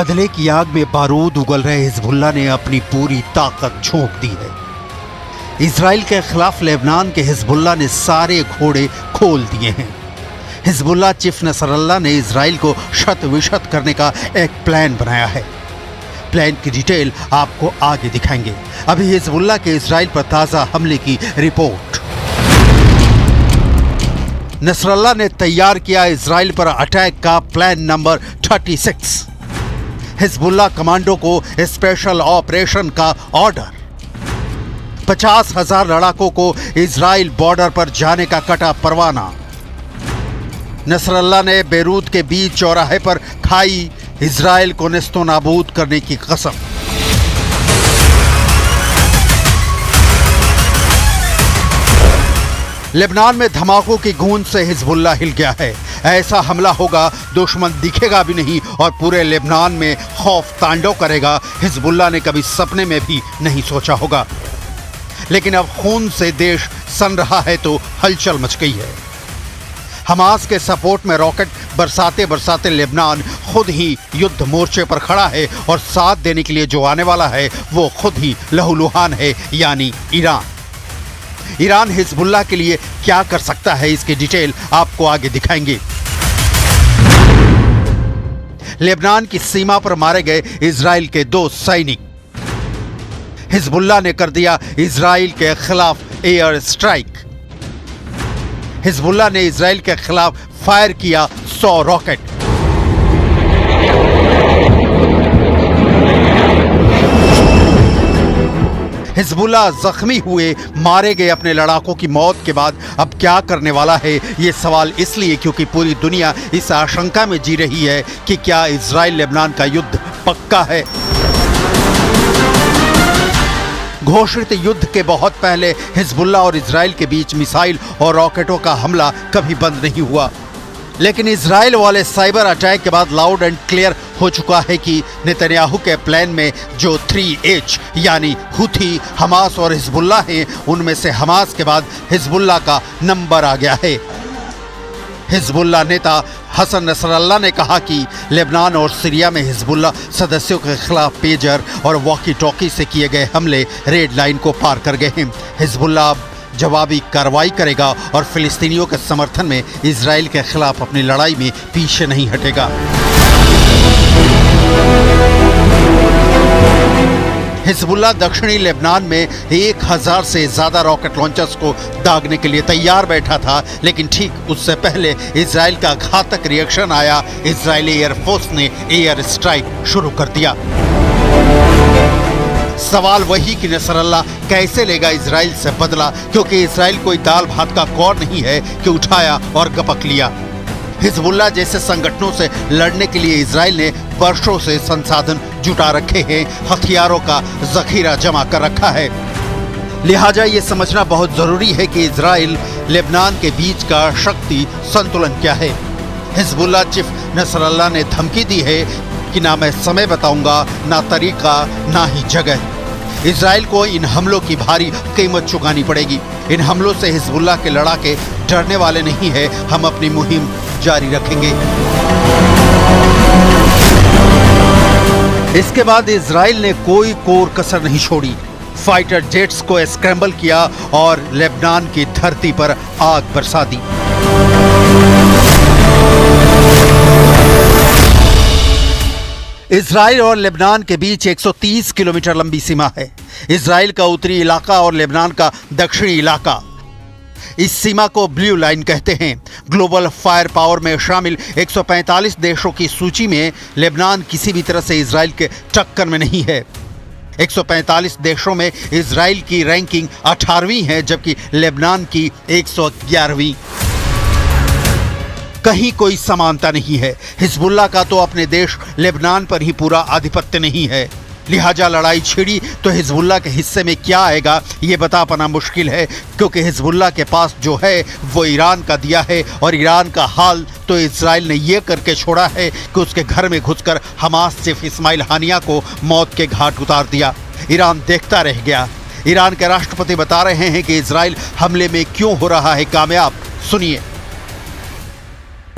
बदले की आग में बारूद उगल रहे हिजबुल्लाह ने अपनी पूरी ताकत झोंक दी है। इजराइल के खिलाफ लेबनान के हिजबुल्लाह ने सारे घोड़े खोल दिए हैं। हिजबुल्लाह चीफ नसरल्लाह ने इजराइल को शत विशत करने का एक प्लान बनाया है। प्लान की डिटेल आपको आगे दिखाएंगे। अभी हिजबुल्लाह के इजराइल पर ताजा हमले की रिपोर्ट। नसरल्लाह ने तैयार किया इजराइल पर अटैक का प्लान नंबर 36। हिजबुल्लाह कमांडो को स्पेशल ऑपरेशन का ऑर्डर। 50,000 लड़ाकों को इजराइल बॉर्डर पर जाने का कटा परवाना। नसरल्लाह ने बेरूत के बीच चौराहे पर खाई इजराइल को नेस्तो नाबूद करने की कसम। लेबनान में धमाकों की गूंज से हिजबुल्लाह हिल गया है। ऐसा हमला होगा दुश्मन दिखेगा भी नहीं और पूरे लेबनान में खौफ तांडव करेगा। हिजबुल्लाह ने कभी सपने में भी नहीं सोचा होगा। लेकिन अब खून से देश सन रहा है तो हलचल मच गई है। हमास के सपोर्ट में रॉकेट बरसाते बरसाते लेबनान खुद ही युद्ध मोर्चे पर खड़ा है और साथ देने के लिए जो आने वाला है वो खुद ही लहूलुहान है, यानी ईरान। ईरान हिजबुल्लाह के लिए क्या कर सकता है, इसकी डिटेल आपको आगे दिखाएंगे। लेबनान की सीमा पर मारे गए इजराइल के 2 सैनिक। हिजबुल्लाह ने कर दिया इजराइल के खिलाफ एयर स्ट्राइक। हिजबुल्लाह ने इजराइल के खिलाफ फायर किया 100 रॉकेट। हिजबुल्लाह जख्मी हुए मारे गए अपने लड़ाकों की मौत के बाद अब क्या करने वाला है, ये सवाल इसलिए क्योंकि पूरी दुनिया इस आशंका में जी रही है कि क्या इजराइल लेबनान का युद्ध पक्का है। घोषित युद्ध के बहुत पहले हिजबुल्लाह और इजराइल के बीच मिसाइल और रॉकेटों का हमला कभी बंद नहीं हुआ। लेकिन इजराइल वाले साइबर अटैक के बाद लाउड एंड क्लियर हो चुका है कि नेतन्याहू के प्लान में जो 3H यानी हुथी, हमास और हिजबुल्लाह हैं, उनमें से हमास के बाद हिजबुल्लाह का नंबर आ गया है। हिजबुल्लाह नेता हसन नसरल्लाह ने कहा कि लेबनान और सीरिया में हिजबुल्लाह सदस्यों के खिलाफ पेजर और वॉकी टॉकी से किए गए हमले रेड लाइन को पार कर गए हैं। हिजबुल्लाह अब जवाबी कार्रवाई करेगा और फिलिस्तीनियों के समर्थन में इजराइल के खिलाफ अपनी लड़ाई में पीछे नहीं हटेगा। हिजबुल्लाह दक्षिणी लेबनान में 1000 से ज्यादा रॉकेट लॉन्चर्स को दागने के लिए तैयार बैठा था, लेकिन ठीक उससे पहले इजराइल का घातक रिएक्शन आया। इजरायली एयरफोर्स ने एयर स्ट्राइक शुरू कर दिया। सवाल वही कि नसरल्लाह कैसे लेगा इजराइल से बदला, क्योंकि इजराइल कोई दाल भात का कौर नहीं है कि उठाया और गपक लिया। हिजबुल्लाह जैसे संगठनों से लड़ने के लिए इजराइल ने वर्षों से संसाधन जुटा रखे हैं, हथियारों का जखीरा जमा कर रखा है। लिहाजा ये समझना बहुत जरूरी है कि इजराइल लेबनान के बीच का शक्ति संतुलन क्या है। हिजबुल्लाह चीफ नसरल्लाह ने धमकी दी है कि ना मैं समय बताऊंगा, ना तरीका, ना ही जगह। इजराइल को इन हमलों की भारी कीमत चुकानी पड़ेगी। इन हमलों से हिजबुल्लाह के लड़ाके डरने वाले नहीं है। हम अपनी मुहिम जारी रखेंगे। इसके बाद इजराइल ने कोई कोर कसर नहीं छोड़ी। फाइटर जेट्स को स्क्रैम्बल किया और लेबनान की धरती पर आग बरसा दी। इजराइल और लेबनान के बीच 130 किलोमीटर लंबी सीमा है। इजराइल का उत्तरी इलाका और लेबनान का दक्षिणी इलाका। इस सीमा को ब्लू लाइन कहते हैं। ग्लोबल फायर पावर में शामिल 145 देशों की सूची में लेबनान किसी भी तरह से इजराइल के टक्कर में नहीं है। 145 देशों में इजराइल की रैंकिंग 18वीं है, जबकि लेबनान की 111वीं। कहीं कोई समानता नहीं है। हिजबुल्लाह का तो अपने देश लेबनान पर ही पूरा आधिपत्य नहीं है। लिहाजा लड़ाई छिड़ी तो हिजबुल्लाह के हिस्से में क्या आएगा ये बता पाना मुश्किल है, क्योंकि हिजबुल्लाह के पास जो है वो ईरान का दिया है और ईरान का हाल तो इजराइल ने ये करके छोड़ा है कि उसके घर में घुसकर हमास चीफ इस्माइल हानिया को मौत के घाट उतार दिया। ईरान देखता रह गया। ईरान के राष्ट्रपति बता रहे हैं कि इजराइल हमले में क्यों हो रहा है कामयाब। सुनिए।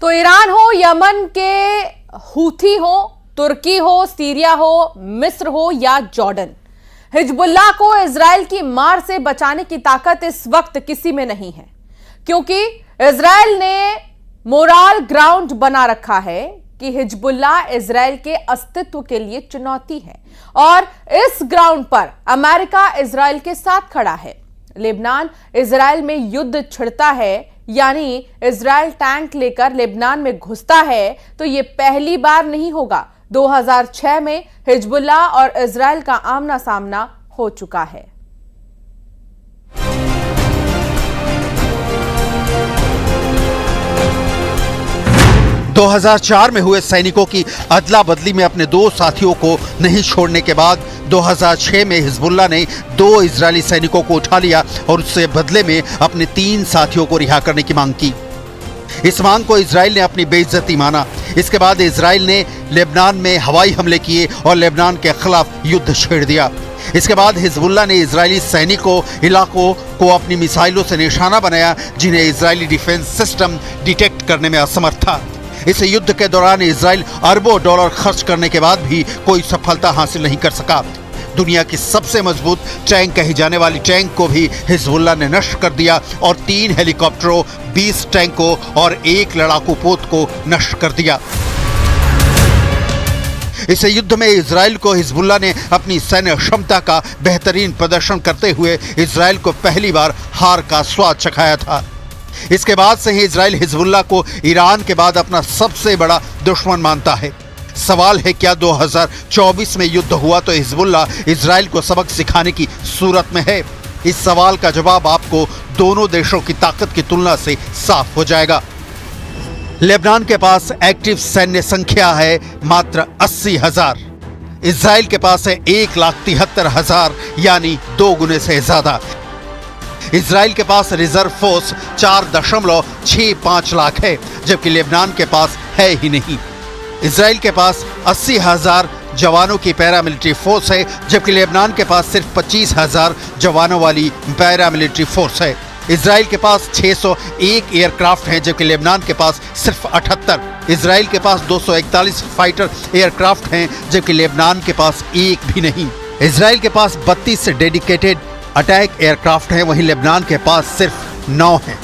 तो ईरान हो, यमन के हूथी हो, तुर्की हो, सीरिया हो, मिस्र हो या जॉर्डन, हिजबुल्लाह को इजराइल की मार से बचाने की ताकत इस वक्त किसी में नहीं है, क्योंकि इजराइल ने मोरल ग्राउंड बना रखा है कि हिजबुल्लाह इजराइल के अस्तित्व के लिए चुनौती है और इस ग्राउंड पर अमेरिका इजराइल के साथ खड़ा है। लेबनान इजराइल में युद्ध छिड़ता है, यानी इजराइल टैंक लेकर लेबनान में घुसता है, तो यह पहली बार नहीं होगा। 2006 में हिजबुल्लाह और इजराइल का आमना सामना हो चुका है। – 2004 में हुए सैनिकों की अदला बदली में अपने 2 साथियों को नहीं छोड़ने के बाद 2006 में हिजबुल्लाह ने 2 इजरायली सैनिकों को उठा लिया और उससे बदले में अपने 3 साथियों को रिहा करने की मांग की। इस मांग को इजराइल ने अपनी बेइज्जती माना। इसके बाद इजराइल ने लेबनान में हवाई हमले किए और लेबनान के खिलाफ युद्ध छेड़ दिया। इसके बाद हिजबुल्लाह ने इजरायली सैनिकों इलाकों को अपनी मिसाइलों से निशाना बनाया, जिन्हें इजरायली डिफेंस सिस्टम डिटेक्ट करने में असमर्थ था। इस युद्ध के दौरान इजराइल अरबों डॉलर खर्च करने के बाद भी कोई सफलता हासिल नहीं कर सका। दुनिया की सबसे मजबूत टैंक कही जाने वाली टैंक को भी हिजबुल्लाह ने नष्ट कर दिया और 3 हेलीकॉप्टरों, 20 टैंकों और 1 लड़ाकू पोत को नष्ट कर दिया। इस युद्ध में इजराइल को हिजबुल्लाह ने अपनी सैन्य क्षमता का बेहतरीन प्रदर्शन करते हुए इजराइल को पहली बार हार का स्वाद चखाया था। इसके बाद से ही इजराइल हिजबुल्लाह को ईरान के बाद अपना सबसे बड़ा दुश्मन मानता है। सवाल है, क्या 2024 में युद्ध हुआ तो हिजबुल्लाह इजराइल को सबक सिखाने की सूरत में है? इस सवाल का जवाब आपको दोनों देशों की ताकत की तुलना से साफ हो जाएगा। लेबनान के पास एक्टिव सैन्य संख्या है मात्र 80,000। इजराइल के पास है 1,73,000, यानी 2 गुने से ज्यादा। इजराइल के पास रिजर्व फोर्स 4.65 लाख है, जबकि लेबनान के पास है ही नहीं। इजराइल के पास 80,000 जवानों की पैरामिलिट्री फोर्स है, जबकि लेबनान के पास सिर्फ 25,000 जवानों वाली पैरामिलिट्री फोर्स है। इजराइल के पास 601 एयरक्राफ्ट हैं, जबकि लेबनान के पास सिर्फ 78। इजराइल के पास 241 फाइटर एयरक्राफ्ट हैं, जबकि लेबनान के पास एक भी नहीं। इजराइल के पास 32 डेडिकेटेड अटैक एयरक्राफ्ट हैं, वहीं लेबनान के पास सिर्फ 9 हैं।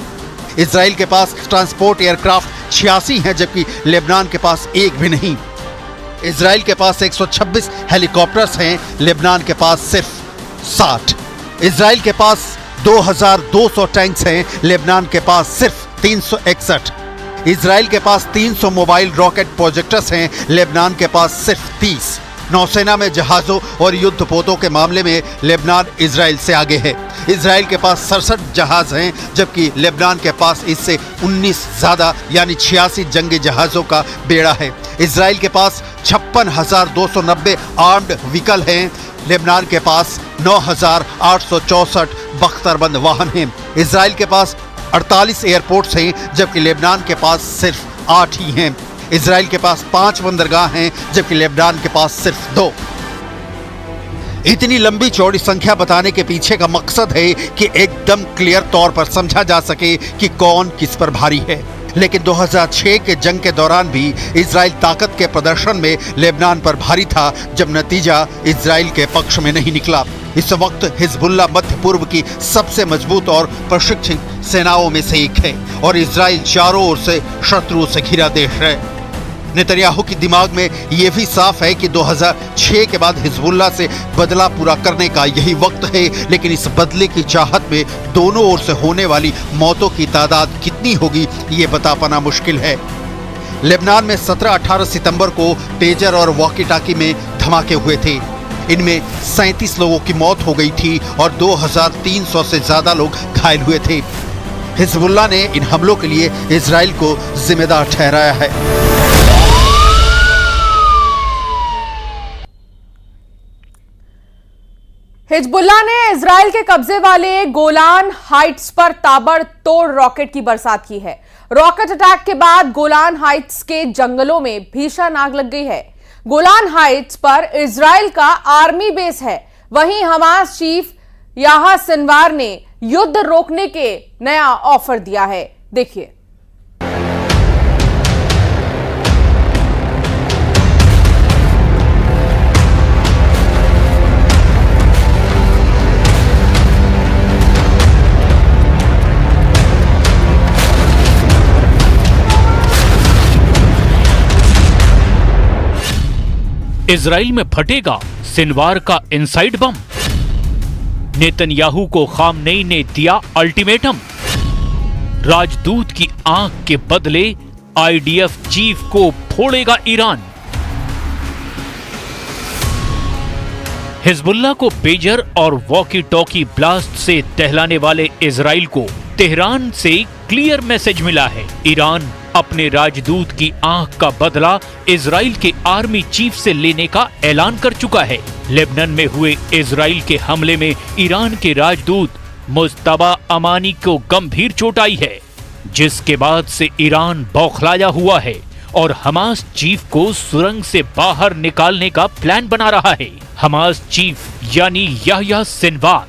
इजराइल के पास ट्रांसपोर्ट एयरक्राफ्ट 86 हैं, जबकि लेबनान के पास एक भी नहीं। इजराइल के पास 126 हेलीकॉप्टर्स हैं, लेबनान के पास सिर्फ 60। इजराइल के पास 2,200 टैंक्स हैं, लेबनान के पास सिर्फ 361। इजराइल के पास 300 मोबाइल रॉकेट प्रोजेक्टर्स हैं, लेबनान के पास सिर्फ 30। नौसेना में जहाज़ों और युद्ध पोतों के मामले में लेबनान इजराइल से आगे है। इजराइल के पास 67 जहाज़ हैं, जबकि लेबनान के पास इससे 19 ज़्यादा यानी 86 जंगी जहाज़ों का बेड़ा है। इजराइल के पास 56,290 आर्म्ड व्हीकल हैं, लेबनान के पास 9,864 बख्तरबंद वाहन हैं। इजराइल के पास 48 एयरपोर्ट्स हैं, जबकि लेबनान के पास सिर्फ 8 ही हैं। इजराइल के पास 5 बंदरगाह हैं, जबकि लेबनान के पास सिर्फ 2। इतनी लंबी चौड़ी संख्या बताने के पीछे का मकसद है कि एकदम क्लियर तौर पर समझा जा सके कि कौन किस पर भारी है। लेकिन 2006 के जंग के दौरान भी इजराइल ताकत के प्रदर्शन में लेबनान पर भारी था, जब नतीजा इजराइल के पक्ष में नहीं निकला। इस वक्त हिजबुल्लाह मध्य पूर्व की सबसे मजबूत और प्रशिक्षित सेनाओं में से एक है और इजराइल चारों ओर से शत्रुओं से घिरा देश है। नेतन्याहू की दिमाग में यह भी साफ है कि 2006 के बाद हिजबुल्लाह से बदला पूरा करने का यही वक्त है, लेकिन इस बदले की चाहत में दोनों ओर से होने वाली मौतों की तादाद कितनी होगी ये बता पाना मुश्किल है। लेबनान में 17-18 सितंबर को पेजर और वॉकी टाकी में धमाके हुए थे। इनमें 37 लोगों की मौत हो गई थी और 2,300 से ज्यादा लोग घायल हुए थे। हिजबुल्लाह ने इन हमलों के लिए इजराइल को जिम्मेदार ठहराया है। हिजबुल्लाह ने इजराइल के कब्जे वाले गोलान हाइट्स पर ताबड़तोड़ रॉकेट की बरसात की है। रॉकेट अटैक के बाद गोलान हाइट्स के जंगलों में भीषण आग लग गई है। गोलान हाइट्स पर इजराइल का आर्मी बेस है। वहीं हमास चीफ याह्या सिनवार ने युद्ध रोकने के नया ऑफर दिया है। देखिए। इजराइल में फटेगा सिनवार का इनसाइड बम। नेतन्याहू को खामनेई ने दिया अल्टीमेटम। राजदूत की आंख के बदले आईडीएफ चीफ को फोड़ेगा ईरान। हिजबुल्लाह को पेजर और वॉकी टॉकी ब्लास्ट से टहलाने वाले इजराइल को तेहरान से क्लियर मैसेज मिला है। ईरान अपने राजदूत की आंख का बदला इजराइल के आर्मी चीफ से लेने का ऐलान कर चुका है। लेबनान में हुए इजराइल के हमले में ईरान के राजदूत मुज्तबा अमानी को गंभीर चोट आई है, जिसके बाद से ईरान बौखलाया हुआ है और हमास चीफ को सुरंग से बाहर निकालने का प्लान बना रहा है। हमास चीफ यानी याह्या सिनवार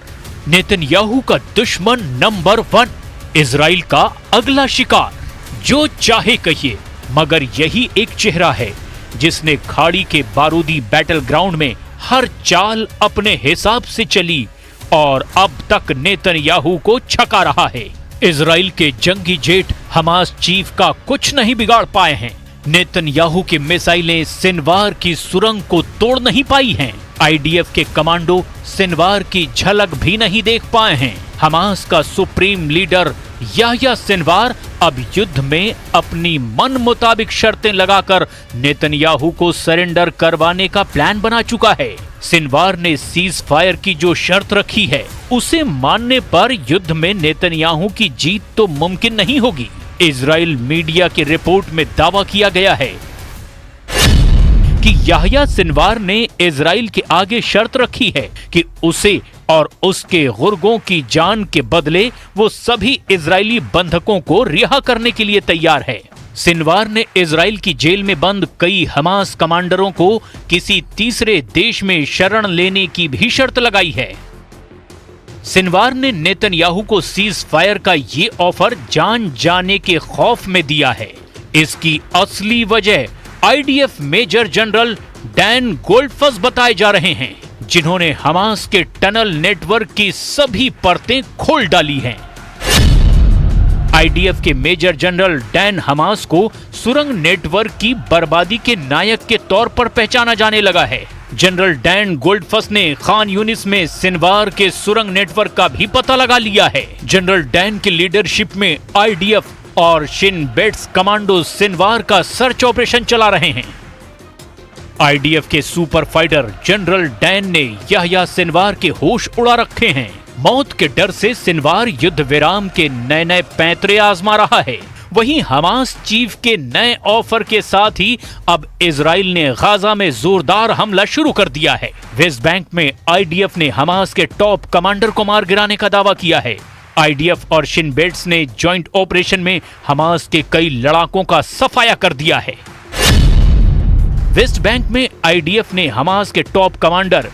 नेतन्याहू का दुश्मन नंबर 1, इजराइल का अगला शिकार। जो चाहे कहिए, मगर यही एक चेहरा है जिसने खाड़ी के बारूदी बैटल ग्राउंड में हर चाल अपने हिसाब से चली और अब तक नेतन्याहू को छका रहा है। इजराइल के जंगी जेट हमास चीफ का कुछ नहीं बिगाड़ पाए हैं। नेतन्याहू की मिसाइलें सिनवार की सुरंग को तोड़ नहीं पाई हैं। आईडीएफ के कमांडो सिनवार की झलक भी नहीं देख पाए हैं। हमास का सुप्रीम लीडर याह्या सिनवार अब युद्ध में अपनी मन मुताबिक शर्तें लगाकर नेतन्याहू को सरेंडर करवाने का प्लान बना चुका है। सिनवार ने सीज फायर की जो शर्त रखी है, उसे मानने पर युद्ध में नेतन्याहू की जीत तो मुमकिन नहीं होगी। इजराइल मीडिया की रिपोर्ट में दावा किया गया है कि याह्या सिनवार ने इजराइल के आगे शर्त रखी है कि उसे और उसके गुर्गों की जान के बदले वो सभी इजरायली बंधकों को रिहा करने के लिए तैयार है। सिनवार ने इजराइल की जेल में बंद कई हमास कमांडरों को किसी तीसरे देश में शरण लेने की भी शर्त लगाई है। सिनवार ने नेतन्याहू को सीज फायर का ये ऑफर जान जाने के खौफ में दिया है। इसकी असली वजह आईडीएफ मेजर जनरल डैन गोल्डफस बताए जा रहे हैं, जिन्होंने हमास के टनल नेटवर्क की सभी परतें खोल डाली हैं। आईडीएफ के मेजर जनरल डैन हमास को सुरंग नेटवर्क की बर्बादी के नायक के तौर पर पहचाना जाने लगा है। जनरल डैन गोल्डफस ने खान यूनिस में सिनवार के सुरंग नेटवर्क का भी पता लगा लिया है। जनरल डैन की लीडरशिप में आईडीएफ और शिन बेट्स कमांडो सिनवार का सर्च ऑपरेशन चला रहे हैं। आईडीएफ के सुपर फाइटर जनरल डैन ने याह्या सिनवार के होश उड़ा रखे हैं। मौत के डर से सिनवार युद्ध विराम के नए नए पैंतरे आजमा रहा है। वहीं हमास चीफ के नए ऑफर के साथ ही अब इजराइल ने गाजा में जोरदार हमला शुरू कर दिया है। वेस्ट बैंक में आईडीएफ ने हमास के टॉप कमांडर को मार गिराने का दावा किया है। आईडीएफ और शिन बेट्स ने जॉइंट ऑपरेशन में हमास के कई लड़ाकों का सफाया कर दिया है। वेस्ट बैंक में आईडीएफ ने हमास के टॉप कमांडर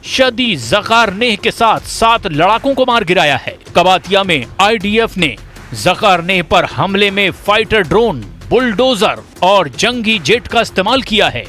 शदी ज़कारनेह के साथ 7 लड़ाकों को मार गिराया है। कबातिया में आईडीएफ ने ज़कारनेह पर हमले में फाइटर ड्रोन, बुलडोजर और जंगी जेट का इस्तेमाल किया है।